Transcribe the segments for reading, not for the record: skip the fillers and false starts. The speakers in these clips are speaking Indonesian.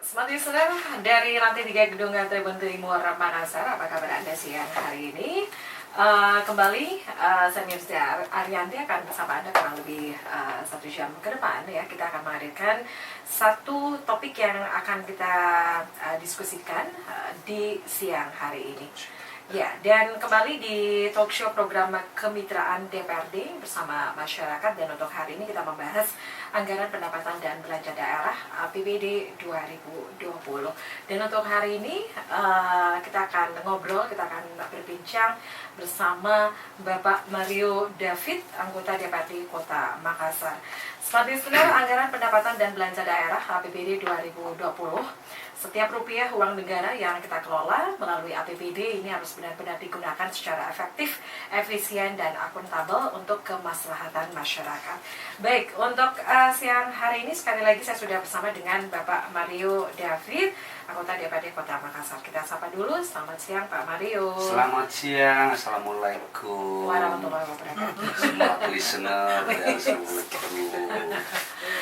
Selamat listener dari lantai 3 Gedung Tribun Timur Makassar. Apa kabar Anda siang hari ini? Kembali saya Mirza Arianti akan bersama Anda kurang lebih 1 jam ke depan ya. Kita akan menghadirkan satu topik yang akan kita diskusikan di siang hari ini. Ya, dan kembali di talk show program kemitraan DPRD bersama masyarakat, dan untuk hari ini kita membahas anggaran pendapatan dan belanja daerah APBD 2020. Dan untuk hari ini kita akan ngobrol, kita akan berbincang bersama Bapak Mario David, anggota DPRD Kota Makassar. Seperti listener, anggaran pendapatan dan belanja daerah APBD 2020. Setiap rupiah uang negara yang kita kelola melalui APBD ini harus benar-benar digunakan secara efektif, efisien, dan akuntabel untuk kemaslahatan masyarakat. Baik, untuk siang hari ini sekali lagi saya sudah bersama dengan Bapak Mario David, anggota DPRD Kota Makassar. Kita sapa dulu. Selamat siang Pak Mario. Selamat siang, Assalamualaikum warahmatullahi wabarakatuh. Semua listener, Assalamualaikum.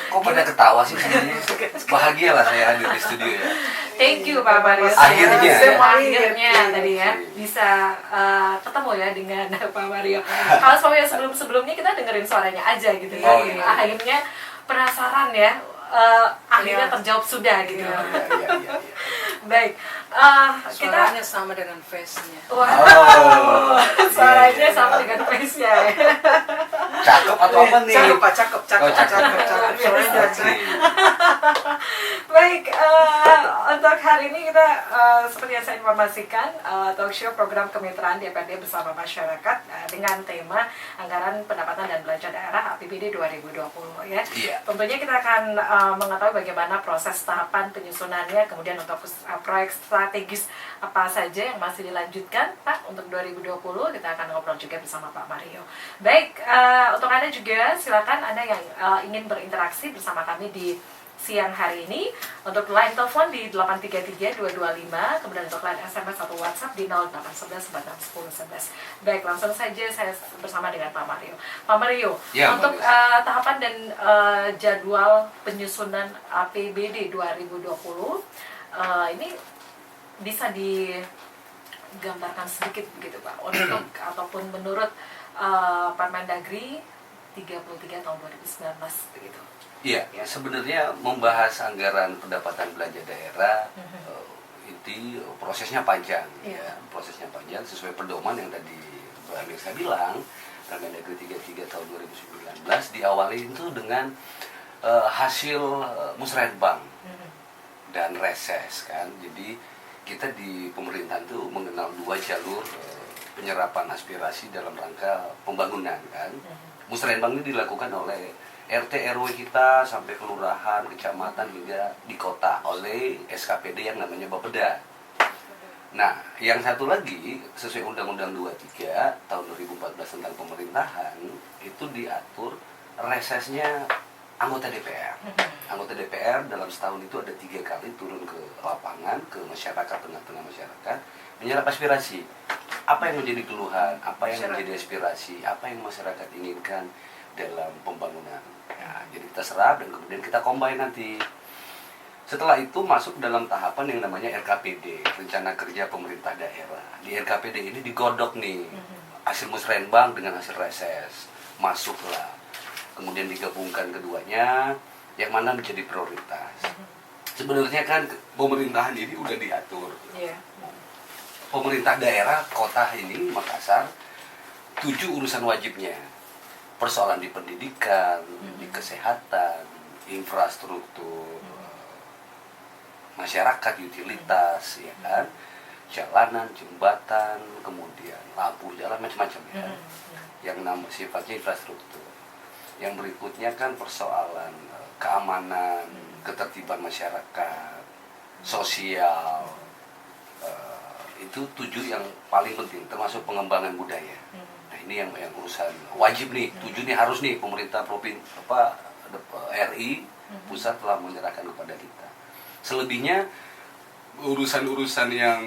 Kok pada ketawa sih sebenarnya? Bahagia lah saya hadir di studio ya. Thank you Pak Mario. Akhirnya tadi ya bisa ketemu ya dengan Pak Mario. Kalau sebelum sebelumnya kita dengerin suaranya aja gitu ya. Oh, iya. Akhirnya penasaran ya. Akhirnya terjawab sudah gitu. Iya. Baik. Suaranya sama dengan face-nya. Wow. Suaranya sama dengan face-nya. Cakep atau apa nih? Cakep. Suaranya cakep. Baik, untuk hari ini kita seperti yang saya informasikan, talk show program kemitraan DPRD bersama masyarakat dengan tema anggaran pendapatan dan belanja daerah APBD 2020 ya. Iya. Tentunya kita akan mengetahui bagaimana proses tahapan penyusunannya, kemudian untuk proyek strategis apa saja yang masih dilanjutkan Pak untuk 2020. Kita akan ngobrol juga bersama Pak Mario. Baik, untuk Anda juga silakan Anda yang ingin berinteraksi bersama kami di siang hari ini. Untuk line telepon di 833-225, kemudian untuk line SMS atau WhatsApp di 0811-461011. Baik, langsung saja saya bersama dengan Pak Mario. Pak Mario, Ya, untuk tahapan dan jadwal penyusunan APBD 2020 ini bisa digambarkan sedikit begitu Pak, untuk ataupun menurut Permendagri 33 tahun 2019 begitu. Iya, sebenarnya membahas anggaran pendapatan belanja daerah itu prosesnya panjang. Ya, prosesnya panjang sesuai pedoman yang tadi Mbak Mirza bilang, Permendagri 33 tahun 2019 diawali itu dengan hasil musrenbang dan reses kan. Jadi kita di pemerintahan itu mengenal 2 jalur penyerapan aspirasi dalam rangka pembangunan kan. Musrenbang ini dilakukan oleh RT RW kita sampai kelurahan, kecamatan hingga di kota oleh SKPD yang namanya Bapeda. Nah, yang satu lagi sesuai Undang-Undang 23 tahun 2014 tentang pemerintahan itu diatur resesnya anggota DPR. Anggota DPR dalam setahun itu ada 3 kali turun ke lapangan, ke masyarakat, tengah-tengah masyarakat, menyerap aspirasi. Apa yang menjadi keluhan, apa yang menjadi aspirasi, apa yang masyarakat inginkan dalam pembangunan. Ya, jadi kita serap dan kemudian kita combine nanti. Setelah itu masuk dalam tahapan yang namanya RKPD, Rencana Kerja Pemerintah Daerah. Di RKPD ini digodok nih hasil musrenbang dengan hasil reses, masuklah. Kemudian digabungkan keduanya, yang mana menjadi prioritas. Sebenarnya kan pemerintahan ini udah diatur. Pemerintah daerah kota ini Makassar 7 urusan wajibnya. Persoalan di pendidikan, di kesehatan, infrastruktur, masyarakat, utilitas, ya kan, jalanan, jembatan, kemudian lampu jalan, macam-macam ya, yang sifatnya infrastruktur. Yang berikutnya kan persoalan keamanan, ketertiban masyarakat, sosial, itu 7 yang paling penting, termasuk pengembangan budaya. Ini yang urusan wajib nih, 7 nih harus nih pemerintah RI pusat telah menyerahkan kepada kita. Selebihnya urusan-urusan yang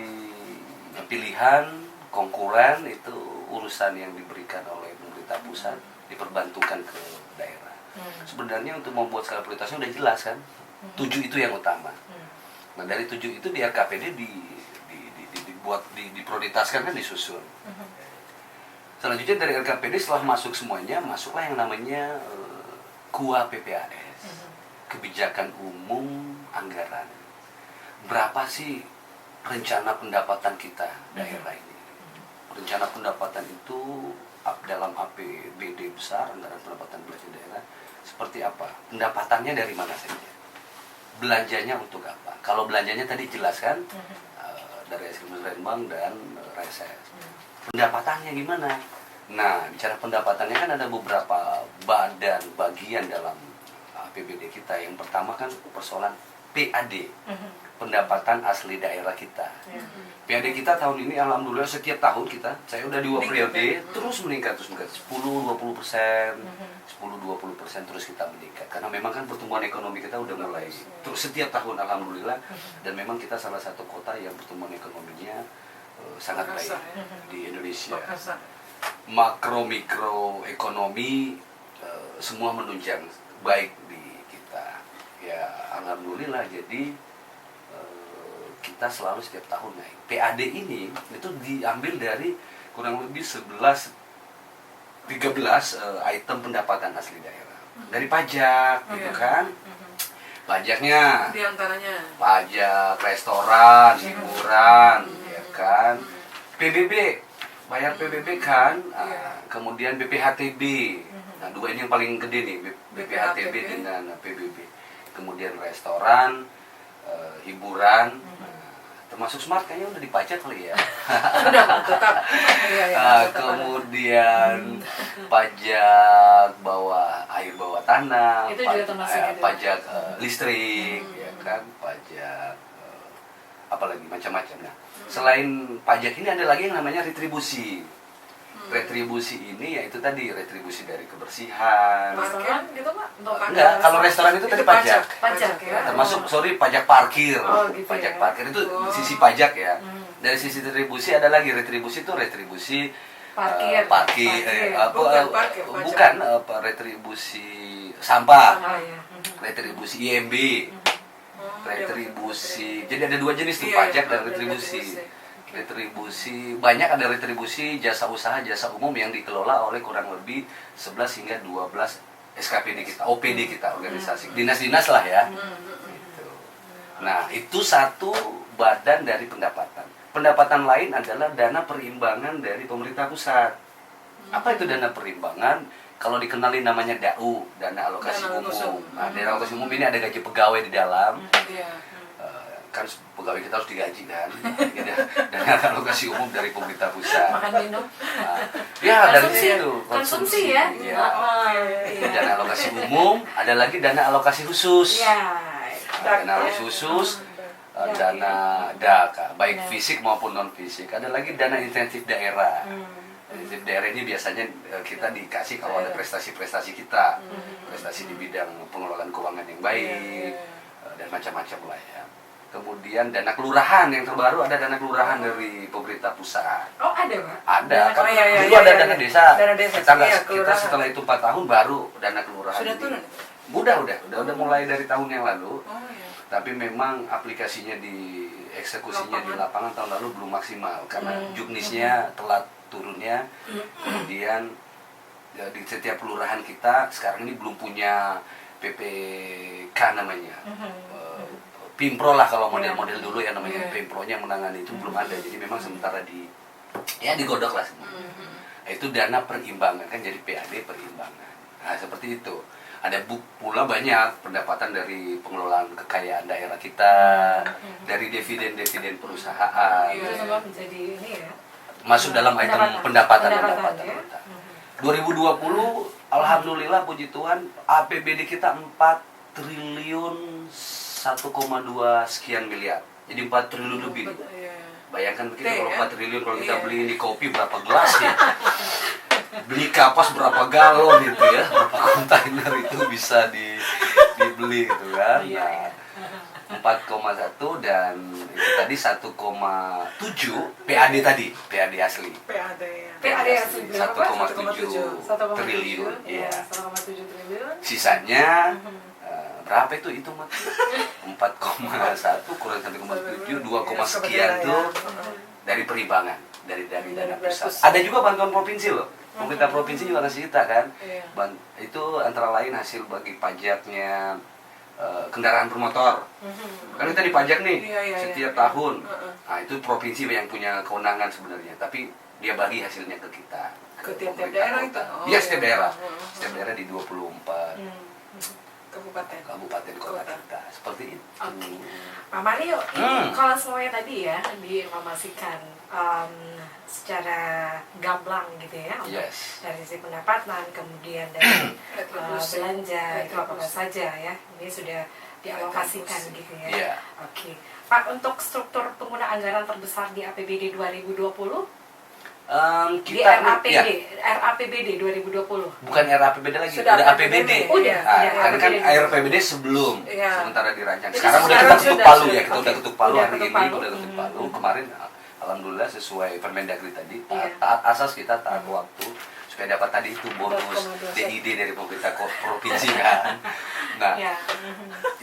pilihan, konkuren itu urusan yang diberikan oleh pemerintah pusat, diperbantukan ke daerah. Sebenarnya untuk membuat skala prioritasnya udah jelas kan, 7 itu yang utama. Nah dari 7 itu di RKPD dibuat diprioritaskan kan disusun. Selanjutnya dari RKPD setelah masuk semuanya, masuklah yang namanya KUA PPAS, kebijakan umum anggaran. Berapa sih rencana pendapatan kita daerah ini? Rencana pendapatan itu dalam APBD besar, anggaran pendapatan belanja daerah, seperti apa? Pendapatannya dari mana saja? Belanjanya untuk apa? Kalau belanjanya tadi jelaskan dari SKM Rembang dan reses. Pendapatannya gimana? Nah, bicara pendapatannya kan ada beberapa bagian dalam APBD kita. Yang pertama kan persoalan PAD, pendapatan asli daerah kita. PAD kita tahun ini alhamdulillah setiap tahun saya udah 2 periode terus meningkat 10-20%, 10-20% terus kita meningkat. Karena memang kan pertumbuhan ekonomi kita udah mulai terus setiap tahun alhamdulillah, dan memang kita salah satu kota yang pertumbuhan ekonominya sangat baik di Indonesia. Makro mikro ekonomi semua menunjang baik di kita. Ya alhamdulillah, jadi kita selalu setiap tahun naik. PAD ini itu diambil dari kurang lebih 13 item pendapatan asli daerah. Dari pajak gitu kan. Pajaknya Di antaranya pajak restoran, hiburan, ya kan. PBB, bayar PBB kan. Kemudian BPHTB. Nah, dua ini yang paling gede nih, BPHTB dengan PBB. Kemudian restoran, hiburan, termasuk smart kayaknya udah dipajak kali ya. tetap. Kemudian pajak air bawah tanah, Itu juga termasuk itu. pajak listrik, ya kan, pajak apalagi macam-macam. Nah, selain pajak ini ada lagi yang namanya retribusi. Retribusi ini yaitu tadi retribusi dari kebersihan. Restoran gitu Pak? Untuk Enggak, kalau restoran itu tadi pajak. Pajak ya. Termasuk pajak parkir. Oh, gitu Pajak ya. parkir itu sisi pajak ya. Dari sisi retribusi ada lagi, retribusi itu retribusi Parkir. Bukan retribusi sampah, Oh, iya. retribusi IMB, retribusi. Jadi ada dua jenis tuh, pajak dan retribusi. Retribusi banyak, ada retribusi jasa usaha, jasa umum yang dikelola oleh kurang lebih 11 hingga 12 SKPD kita, OPD kita, organisasi dinas-dinas lah ya. Gitu. Nah, itu satu badan dari pendapatan. Pendapatan lain adalah dana perimbangan dari pemerintah pusat. Apa itu dana perimbangan? Kalau dikenali namanya DAU, dana alokasi umum. Nah, dana alokasi umum ini ada gaji pegawai di dalam. Kan pegawai kita harus digaji kan. Dana alokasi umum dari pemerintah pusat. Makan minum. Ya, dari Konsumsi. situ Konsumsi ya. Ya. Iya. Dana alokasi umum, ada lagi dana alokasi khusus. Ya. Dana alokasi khusus, dana DAK, baik fisik maupun non fisik. Ada lagi dana insentif daerah. Insentif daerah ini biasanya kita dikasih kalau ada prestasi-prestasi kita, prestasi di bidang pengelolaan keuangan yang baik, dan macam-macam lah ya. Kemudian dana kelurahan, yang terbaru ada dana kelurahan dari pemerintah pusat. Oh, ada Pak? Ada, kan iya, dulu iya, ada iya. dana desa. Dana desa, Kita iya, kita kelurahan. setelah itu 4 tahun baru dana kelurahan. Sudah ini. turun? Udah mulai dari tahun yang lalu. Oh iya. Tapi memang aplikasinya di eksekusinya di lapangan tahun lalu belum maksimal karena juknisnya telat turunnya. Kemudian ya, di setiap kelurahan kita sekarang ini belum punya PPK namanya. Pimpro lah kalau model-model dulu ya namanya. Pimpronya menangani itu belum ada. Jadi memang sementara digodok lah semua. Itu dana perimbangan kan, jadi PAD perimbangan. Nah, seperti itu. Ada pula banyak pendapatan dari pengelolaan kekayaan daerah kita, dari dividen-dividen perusahaan. Itu semua menjadi ini ya. Masuk dalam item pendapatan ya. kita. 2020 alhamdulillah puji Tuhan APBD kita 4 triliun 1,2 sekian miliar. Jadi 4 triliun lebih. Bayangkan begitu kalau 4 triliun, kalau kita beli ini kopi berapa gelas ya. Beli kapas berapa galon gitu ya, berapa kontainer itu bisa dibeli gitu kan. Nah, 4,1 dan itu tadi 1,7 PAD tadi, PAD asli. PAD asli berapa? 1,7 triliun. Ya, Iya. 1,7 triliun. Sisanya berapa itu mah 4,1 kurang 1,7 2, sekian tuh dari perimbangan dari dana pusat. Ada juga bantuan provinsi loh. Pemerintah provinsi juga ngasih kita kan. Itu antara lain hasil bagi pajaknya kendaraan bermotor. Kan kita dipajak nih setiap tahun. Nah, itu provinsi yang punya kewenangan sebenarnya, tapi dia bagi hasilnya ke kita. Ke tiap-tiap daerah itu? Iya, setiap daerah. Setiap daerah di 24 kabupaten kota kita. Seperti itu. Pak Mario, ini kalau semuanya tadi ya diinformasikan secara gamblang gitu ya, dari sisi pendapatan, kemudian dari belanja itu apa saja ya, ini sudah dialokasikan gitu ya. Oke, Pak, untuk struktur pengguna anggaran terbesar di APBD 2020 di RAPBD 2020. Bukan RAPBD lagi, sudah udah APBD. Karena kan RAPBD sebelum sementara dirancang. Sekarang udah kita ketuk palu ya, kita udah ketuk palu hari ini, udah ketuk palu. Kemarin alhamdulillah sesuai Permendagri tadi, taat asas kita, taat waktu supaya dapat tadi itu bonus DID dari pemerintah provinsi kan. Nah,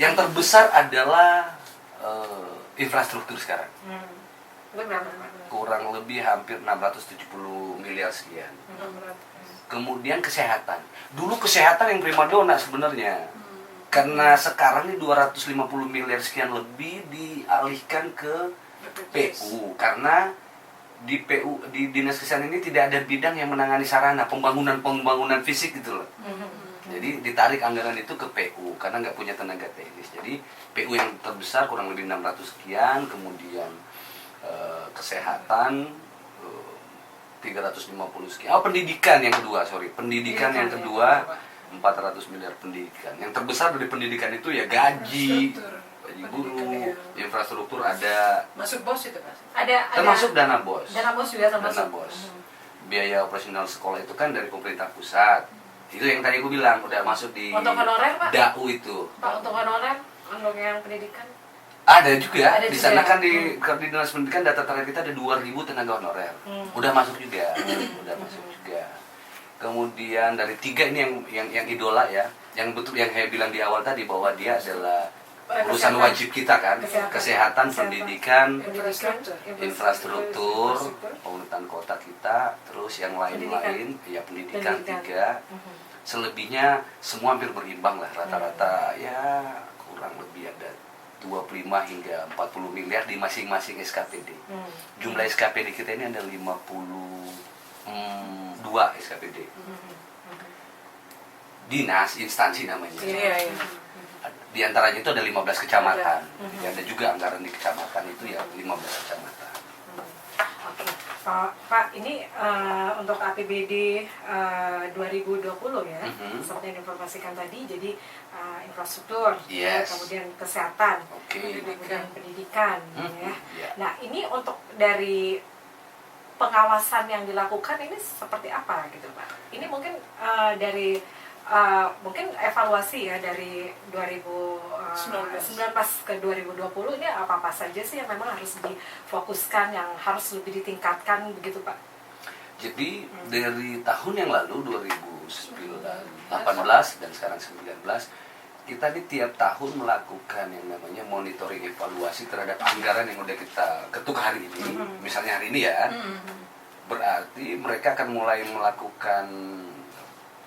yang terbesar adalah infrastruktur sekarang. Kurang lebih hampir 670 miliar sekian. Kemudian kesehatan. Dulu kesehatan yang primadona sebenarnya. Karena sekarang ini 250 miliar sekian lebih dialihkan ke PU. Karena di PU, di Dinas Kesehatan ini tidak ada bidang yang menangani sarana pembangunan fisik gitu loh. Jadi ditarik anggaran itu ke PU karena nggak punya tenaga teknis. Jadi PU yang terbesar kurang lebih 600 sekian, kemudian kesehatan 350 sekian. Pendidikan yang kedua, pendidikan yang kedua 400 miliar pendidikan. Yang terbesar dari pendidikan itu ya gaji guru, infrastruktur ada. Masuk BOS itu Pak? Termasuk dana BOS. Dana BOS juga termasuk. Dana BOS. Biaya operasional sekolah itu kan dari pemerintah pusat. Itu yang tadi aku bilang udah masuk di untuk honorer, Pak? DAU itu. Pak, untuk honorer, untuk yang pendidikan? Ada juga. Di sana kan di Dinas Pendidikan data terakhir kita ada 2.000 tenaga honorer. Udah masuk juga. Kemudian dari 3 ini yang idola ya, yang betul yang saya bilang di awal tadi bahwa dia adalah urusan wajib kita kan, kesehatan, pendidikan, infrastruktur, pemerintahan kota kita, terus yang lain-lain ya pendidikan 3. Selebihnya semua hampir berimbang lah, rata-rata ya kurang lebih ada 25 hingga 40 miliar di masing-masing SKPD. Jumlah SKPD kita ini ada 52 SKPD. Dinas, instansi namanya. Di antaranya itu ada 15 kecamatan. Jadi ada juga anggaran di kecamatan itu ya 15 kecamatan. Oke, Pak, ini untuk APBD 2020 ya, seperti yang diinformasikan tadi, jadi infrastruktur, kemudian kesehatan, kemudian pendidikan, ya. Nah, ini untuk dari pengawasan yang dilakukan ini seperti apa gitu, Pak? Ini mungkin dari mungkin evaluasi ya dari 2019 ke 2020 ini apa saja sih yang memang harus difokuskan, yang harus lebih ditingkatkan begitu Pak? Jadi dari tahun yang lalu 2018 dan sekarang 2019 kita ini tiap tahun melakukan yang namanya monitoring evaluasi terhadap anggaran yang udah kita ketuk hari ini. Misalnya hari ini ya, berarti mereka akan mulai melakukan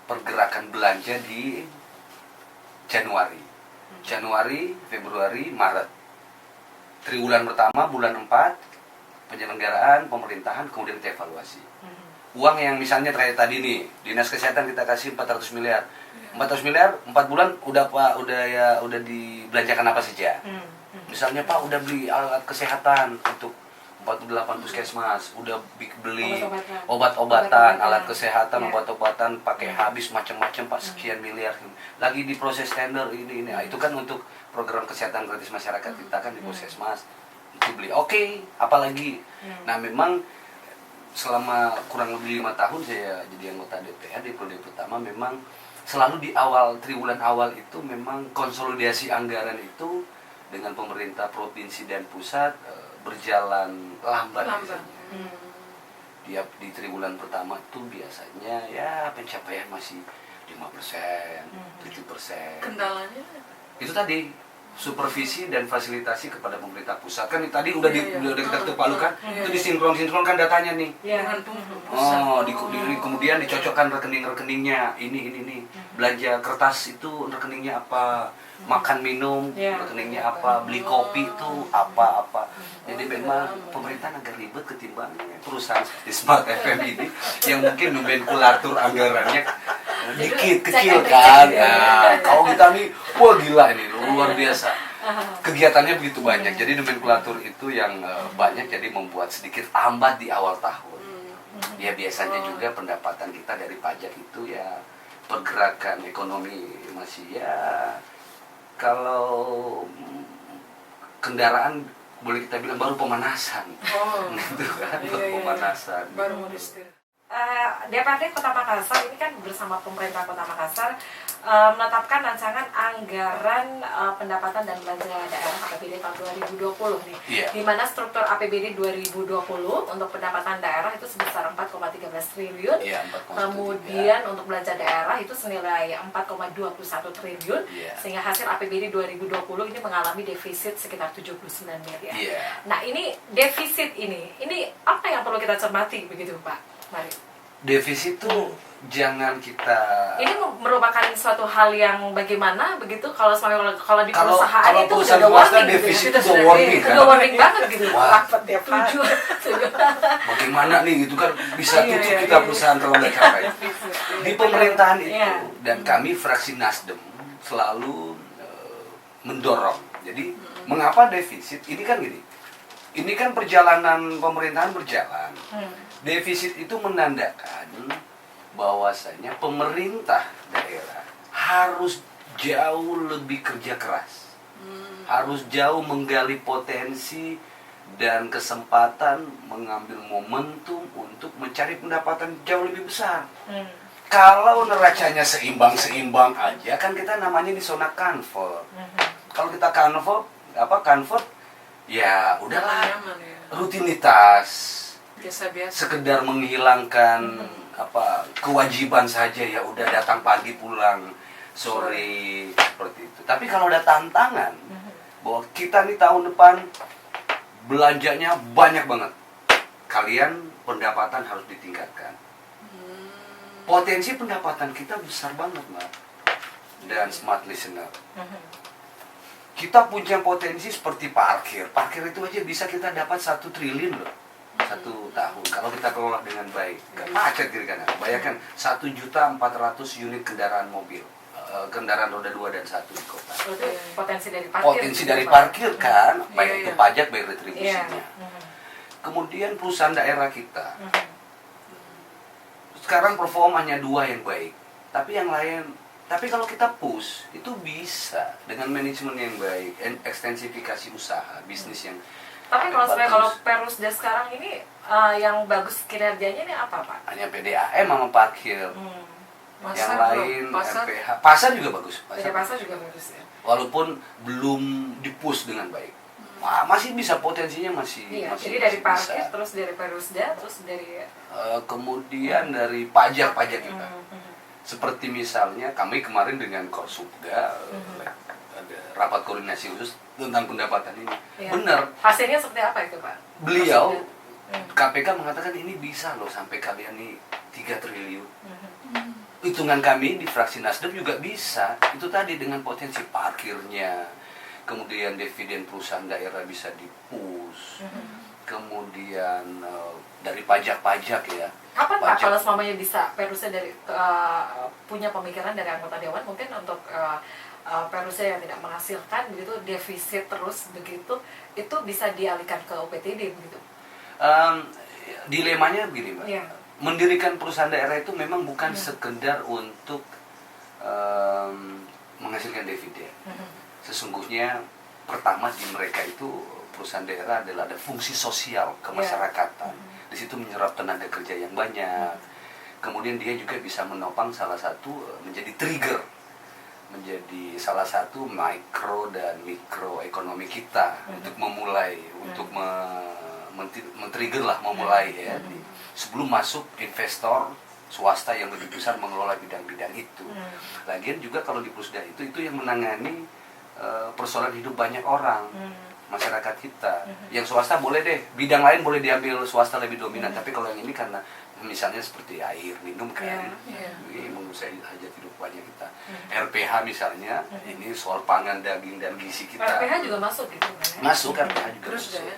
pergerakan belanja di Januari, Februari, Maret. Triwulan pertama, bulan 4, penyelenggaraan, pemerintahan, kemudian kita evaluasi. Uang yang misalnya tadi nih, Dinas Kesehatan kita kasih 400 miliar. 400 miliar, 4 bulan udah dibelanjakan apa saja. Misalnya Pak udah beli alat kesehatan untuk 48 puskesmas, udah beli obat-obatan, alat kesehatan, obat-obatan pakai habis macam-macam Pak, sekian miliar. Lagi di proses tender ini. Nah, itu kan untuk program kesehatan gratis masyarakat kita kan di puskesmas. Itu beli. Oke, apalagi. Nah, memang selama kurang lebih 5 tahun saya jadi anggota DPR di periode pertama, memang selalu di awal triwulan awal itu memang konsolidasi anggaran itu dengan pemerintah provinsi dan pusat berjalan lambat. Di triwulan pertama itu biasanya ya pencapaian masih 5%, 7%. Kendalanya? itu tadi supervisi dan fasilitasi kepada pemerintah pusat. Kan tadi udah udah kita ketuk palu kan, itu disinkronkan datanya nih. Iya. Kemudian dicocokkan rekeningnya ini. Belanja kertas itu rekeningnya apa, makan minum rekeningnya apa, beli kopi itu apa. Jadi memang pemerintah agak ribet ketimbang perusahaan seperti Smart FM ini yang mungkin nomenklatur anggarannya dikit kecil kan. Nah, kalau kita nih wah gila ini luar biasa. Kegiatannya begitu banyak. Jadi nomenklatur itu yang banyak, jadi membuat sedikit lambat di awal tahun. Ya biasanya juga pendapatan kita dari pajak itu ya pergerakan ekonomi masih ya, kalau kendaraan boleh kita bilang baru pemanasan. Gitu kan, baru pemanasan. Baru mau disetir. DPRD Kota Makassar ini kan bersama pemerintah Kota Makassar menetapkan rancangan anggaran pendapatan dan belanja daerah APBD tahun 2020 nih. Di mana struktur APBD 2020 untuk pendapatan daerah itu sebesar 4,13 triliun. Kemudian untuk belanja daerah itu senilai 4,21 triliun. Sehingga hasil APBD 2020 ini mengalami defisit sekitar 79 miliar. Nah, ini defisit ini apa yang perlu kita cermati begitu, Pak? Mari. Defisit itu jangan kita. Ini merupakan suatu hal yang bagaimana begitu kalau di perusahaan kalau itu perusahaan udah swasta warning defisit gitu. itu udah warning kan. Udah warning banget gitu. Wah, Setuju. bagaimana nih gitu kan bisa tutup kita perusahaan kalau nggak capai. Di pemerintahan itu dan kami fraksi Nasdem selalu mendorong. Jadi mengapa defisit? Ini kan gini. Ini kan perjalanan pemerintahan berjalan. Defisit itu menandakan bahwasanya pemerintah daerah harus jauh lebih kerja keras, harus jauh menggali potensi dan kesempatan, mengambil momentum untuk mencari pendapatan jauh lebih besar. Kalau neracanya seimbang aja kan kita namanya di zona comfort. Kalau kita comfort ya udahlah, rutinitas, biasa-biasa, sekedar menghilangkan kewajiban saja, ya udah datang pagi pulang sore seperti itu. Tapi kalau ada tantangan bahwa kita nih tahun depan belanjanya banyak banget, kalian pendapatan harus ditingkatkan. Potensi pendapatan kita besar banget, Mbak, dan smart listener. Kita punya potensi seperti parkir itu aja bisa kita dapat 1 triliun loh. 1 tahun kalau kita kelola dengan baik. Macet kiri kanan. Bayangkan 1.400.000 unit kendaraan mobil, kendaraan roda 2 dan 1 di kota. Potensi dari parkir. Potensi dari parkir kan, baik itu pajak, baik retribusinya. Kemudian perusahaan daerah kita. Sekarang performanya 2 yang baik, tapi yang lain. Tapi kalau kita push itu bisa dengan manajemen yang baik, ekstensifikasi usaha, bisnis yang. Tapi kalau Perusda sekarang ini yang bagus kinerjanya ini apa, Pak? Hanya PDAM sama parkir. Yang lain RPH. Pasar juga bagus. Pasar juga bagus ya. Walaupun belum dipush dengan baik. Masih bisa, potensinya masih. Jadi dari parkir, bisa. Terus dari Perusda, terus dari kemudian dari pajak-pajak kita. Seperti misalnya kami kemarin dengan Korsubda ada rapat koordinasi khusus tentang pendapatan ini. Benar. Hasilnya seperti apa itu, Pak? Beliau KPK mengatakan ini bisa loh sampai kalian nih 3 triliun. Hitungan kami di fraksi Nasdem juga bisa. Itu tadi dengan potensi parkirnya, kemudian dividen perusahaan daerah bisa dipush, kemudian dari pajak-pajak ya. Kapan Pak kalau semuanya bisa Perusda dari punya pemikiran dari anggota dewan mungkin untuk Perusda yang tidak menghasilkan begitu, defisit terus begitu, itu bisa dialihkan ke UPTD begitu? Dilemanya begini, Mbak. Mendirikan perusahaan daerah itu memang bukan sekedar untuk menghasilkan dividen. Sesungguhnya pertama di mereka itu perusahaan daerah adalah ada fungsi sosial kemasyarakatan. Di situ menyerap tenaga kerja yang banyak. Kemudian dia juga bisa menopang salah satu menjadi trigger, menjadi salah satu mikro dan mikro ekonomi kita untuk memulai, untuk men-trigger lah, memulai ya. Sebelum masuk investor swasta yang lebih besar mengelola bidang-bidang itu. Lagian juga kalau di Pusda itu yang menangani persoalan hidup banyak orang, masyarakat kita. Yang swasta boleh deh, bidang lain boleh diambil swasta lebih dominan, tapi kalau yang ini karena misalnya seperti air minum kan, ini menguasai hajat hidup banyak kita. RPH misalnya, ini soal pangan, daging dan gizi kita. RPH juga masuk gitu kan? Masuk, RPH juga Terus masuk. ya.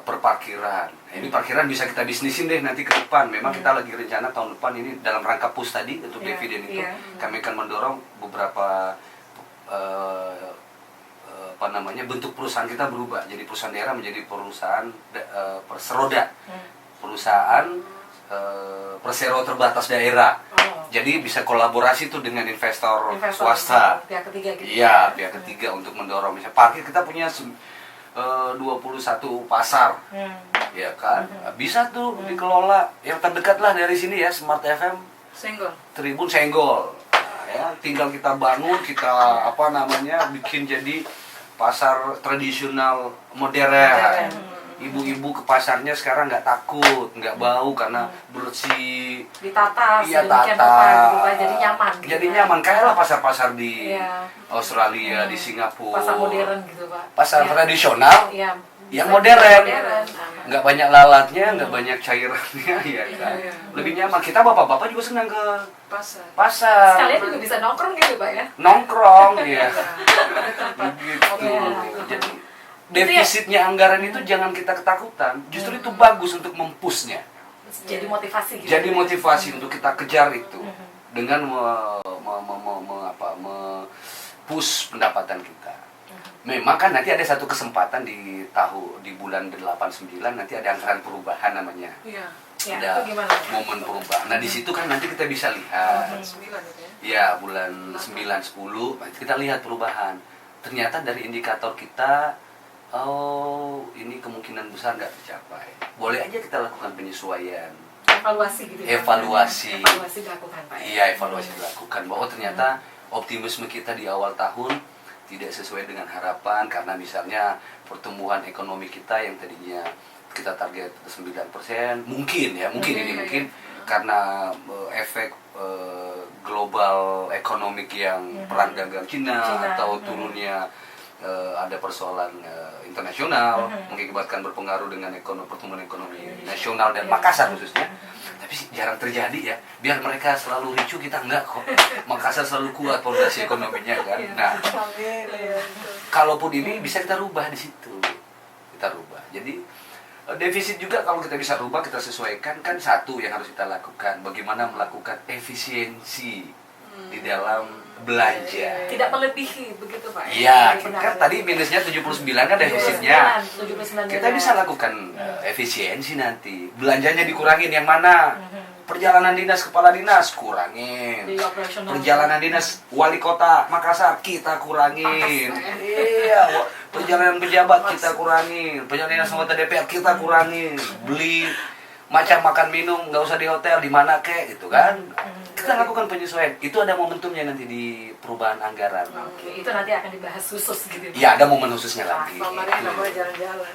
Perparkiran. Nah, ini parkiran bisa kita bisnisin deh nanti ke depan. Memang kita lagi rencana tahun depan ini dalam rangka PUS tadi untuk dividen itu, kami akan mendorong beberapa bentuk perusahaan kita berubah. Jadi perusahaan daerah menjadi perusahaan perseroda, perusahaan persero terbatas daerah. Jadi bisa kolaborasi tuh dengan investor swasta. Pihak ketiga gitu. Iya, pihak ketiga untuk mendorong. Misalnya parkir kita punya 21 pasar, ya kan, bisa tuh dikelola. Yang terdekat lah dari sini ya, Smart FM, Senggol. Tribun Senggol. Nah, ya, tinggal kita bangun, kita bikin jadi pasar tradisional modern. Ibu-ibu ke pasarnya sekarang nggak takut, nggak bau karena bersih, ditata, iya sedemikian tata, rupa gitu Pak, jadi nyaman gitu. jadi nyaman. Kayak lah pasar-pasar di Iya. Australia, di Singapura, Pasar modern gitu Pak. pasar Iya. tradisional, Iya. yang modern. Nah. Nggak banyak lalatnya, nggak banyak cairannya, ya kan. Iya. Lebih nyaman. Kita bapak-bapak juga senang ke Pasar. pasar, Sekalian juga bisa nongkrong gitu Pak ya. nongkrong, ya. Begitu. Iya. Jadi defisitnya anggaran itu jangan kita ketakutan. Justru itu bagus untuk mempushnya. Jadi motivasi gitu. Jadi motivasi untuk kita kejar itu dengan push pendapatan kita. Memang kan nanti ada satu kesempatan di bulan 89 nanti ada anggaran perubahan namanya. Iya. Ya, Ada itu gimana? momen perubahan. Nah, di situ kan nanti kita bisa lihat. 9 itu ya. Ya, bulan 9 10 nanti kita lihat perubahan. Ternyata dari indikator kita, oh, ini kemungkinan besar nggak tercapai. Boleh aja kita lakukan penyesuaian. Evaluasi gitu. ya. Evaluasi. Evaluasi dilakukan Pak. Iya, evaluasi dilakukan bahwa ternyata optimisme kita di awal tahun tidak sesuai dengan harapan karena misalnya pertumbuhan ekonomi kita yang tadinya kita target 9%, mungkin karena efek global ekonomik yang perang dagang Cina atau turunnya ada persoalan internasional mengakibatkan berpengaruh dengan pertumbuhan ekonomi nasional dan Makassar khususnya. Tapi jarang terjadi ya. Biar mereka selalu ricu, kita enggak kok. Makassar selalu kuat fondasi ekonominya kan. Nah, kalaupun ini bisa kita rubah di situ. Kita rubah. Jadi defisit juga kalau kita bisa rubah, kita sesuaikan, kan satu yang harus kita lakukan. Bagaimana melakukan efisiensi di dalam belanja. Tidak melebihi begitu Pak. Iya, Benar. kan tadi minusnya 79 kan defisitnya. 79 Kita bisa lakukan efisiensi nanti. Belanjanya dikurangin yang mana? Perjalanan dinas kepala dinas kurangin. Di operasional. Perjalanan dinas wali kota Makassar kita kurangin. Iya, perjalanan pejabat kita kurangin. Perjalanan dinas anggota DPR kita kurangin. Beli macam makan minum nggak usah di hotel, di mana kek gitu kan. Kita lakukan penyesuaian. Itu ada momentumnya nanti di perubahan anggaran. Oke, itu nanti akan dibahas khusus gitu. Iya, ada momen khususnya lagi. Pamarnya nggak boleh jalan-jalan.